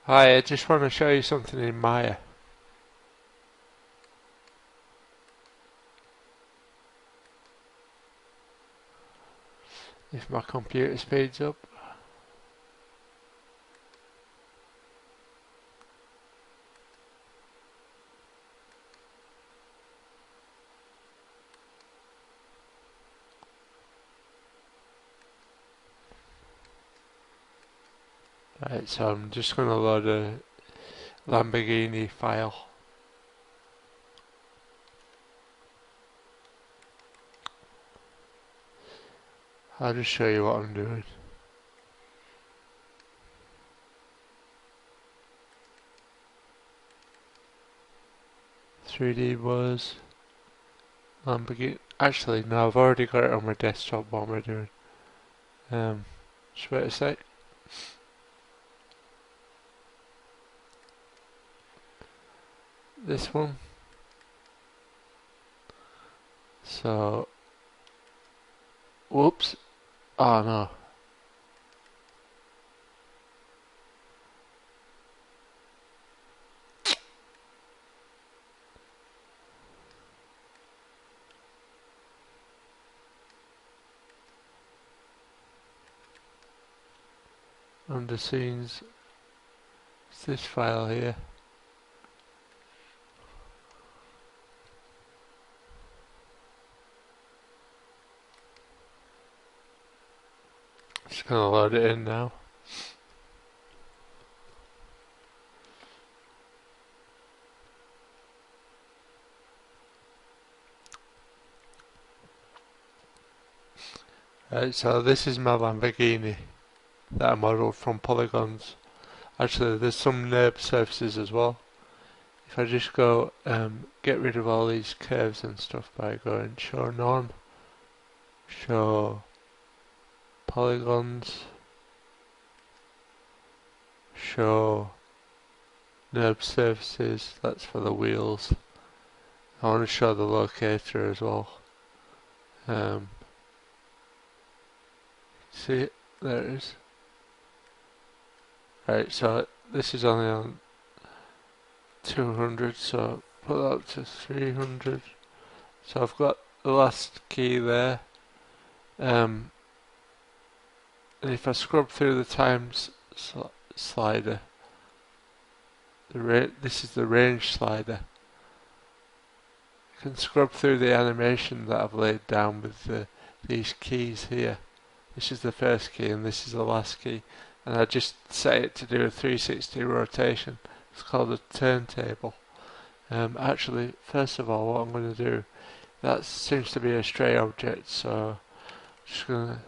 Hi, I just want to show you something in Maya. If my computer speeds up. Right, so I'm just going to load a Lamborghini file. I'll just show you what I'm doing. Three D was Lamborghini. Actually, no, I've already got it on my desktop. What am I doing? Just wait a sec. This one. So, whoops. Oh no. Under scenes. It's this file here. Just gonna load it in now. Right, so this is my Lamborghini that I modelled from polygons. Actually, there's some NURB surfaces as well. If I just go get rid of all these curves and stuff by going show norm, show polygons, show NURB surfaces, that's for the wheels. I want to show the locator as well. See it? There it is. Right, so this is only on 200, so put that up to 300. So I've got the last key there. And if I scrub through the times slider, this is the range slider. You can scrub through the animation that I've laid down with these keys here. This is the first key and this is the last key. And I just set it to do a 360 rotation. It's called a turntable. Actually, first of all, what I'm going to do, that seems to be a stray object, so I'm just going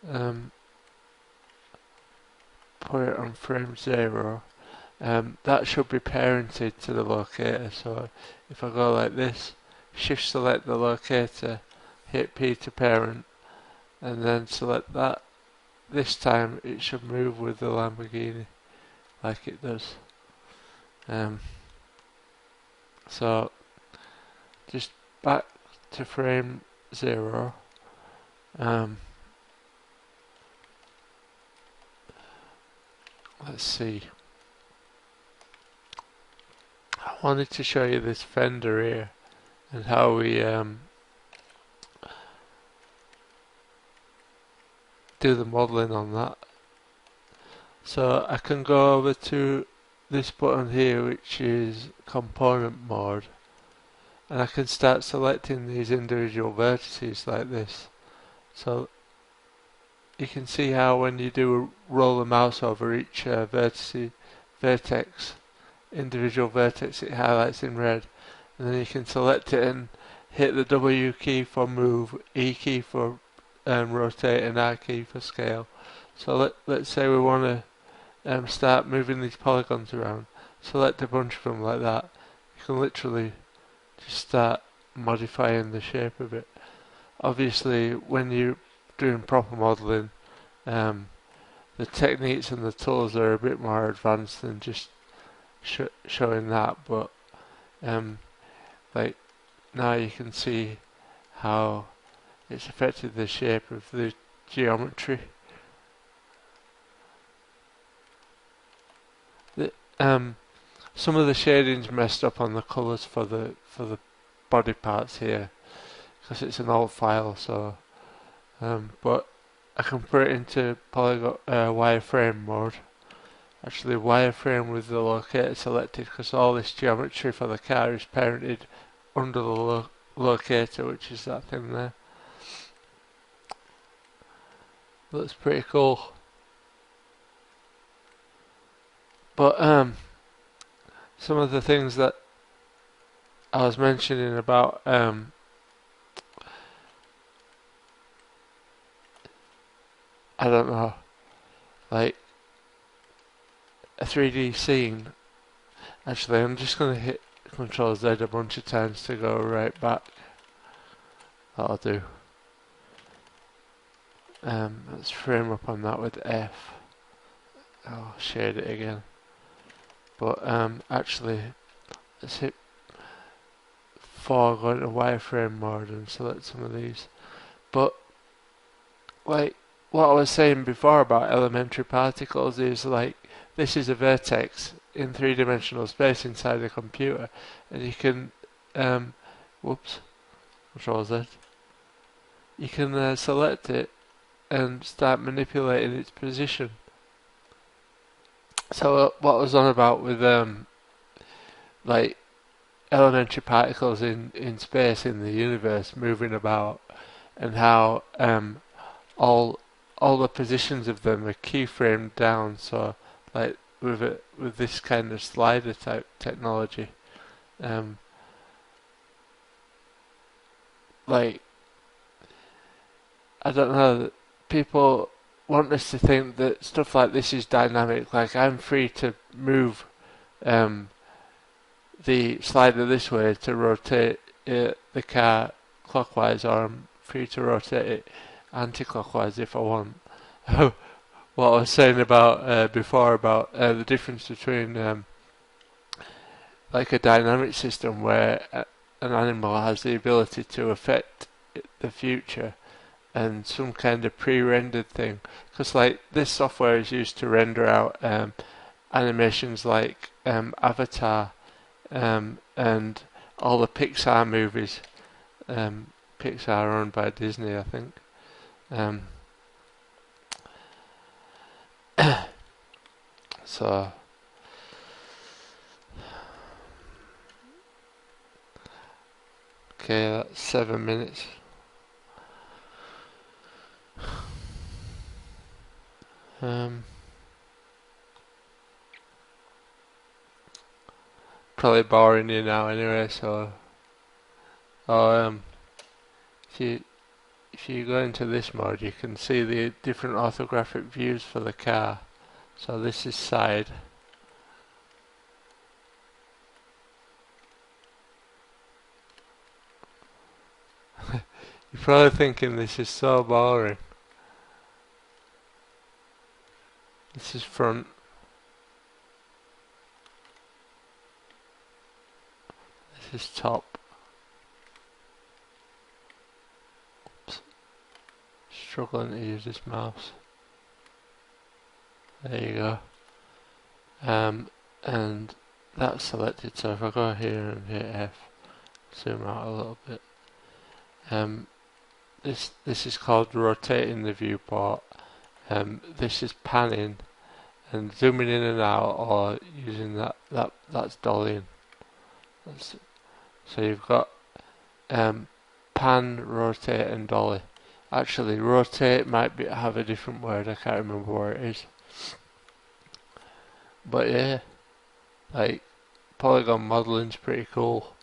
to put it on frame 0. That should be parented to the locator, so if I go like this, shift select the locator, hit P to parent, and then select that. This time it should move with the Lamborghini like it does. So just back to frame 0. Let's see. I wanted to show you this fender here and how we do the modeling on that. So I can go over to this button here, which is component mode, and I can start selecting these individual vertices like this. So you can see how when you do roll the mouse over each vertex, individual vertex, it highlights in red, and then you can select it and hit the W key for move, E key for rotate, and R key for scale. So let's say we want to start moving these polygons around. Select a bunch of them like that. You can literally just start modifying the shape of it. Obviously, when you're doing proper modelling, the techniques and the tools are a bit more advanced than just showing that, but like now you can see how it's affected the shape of the geometry. The, some of the shading's messed up on the colours for the body parts here because it's an old file. So, but I can put it into polygon wireframe mode. Actually, wireframe with the locator selected because all this geometry for the car is parented under the locator, which is that thing there. Looks pretty cool. But some of the things that I was mentioning about I don't know, like a 3D scene. Actually, I'm just going to hit Control Z a bunch of times to go right back. That'll do. Let's frame up on that with F. I'll shade it again. But actually, let's hit 4, go into wireframe mode and select some of these. But like what I was saying before about elementary particles is like this is a vertex in 3-dimensional space inside a computer, and you can whoops, Control Z. You can select it and start manipulating its position. So what I was on about with like elementary particles in space in the universe moving about, and how all the positions of them are keyframed down. So like with this kind of slider type technology, like I don't know, people want us to think that stuff like this is dynamic. Like I'm free to move the slider this way to rotate the car clockwise, or I'm free to rotate it anti-clockwise if I want. What I was saying about before about the difference between like a dynamic system where an animal has the ability to affect the future, and some kind of pre-rendered thing, because like this software is used to render out animations like Avatar and all the Pixar movies. Pixar are owned by Disney, I think. So okay, that's 7 minutes. Probably boring you now anyway, so if you go into this mode, you can see the different orthographic views for the car. So this is side. You're probably thinking this is so boring. This is front. This is top. Oops. Struggling to use this mouse. There you go. And that's selected, so if I go here and hit F, zoom out a little bit. This is called rotating the viewport. This is panning and zooming in and out, or using that's dollying. So you've got pan, rotate, and dolly. Actually, rotate might have a different word. I can't remember where it is. But yeah, like polygon modeling's pretty cool.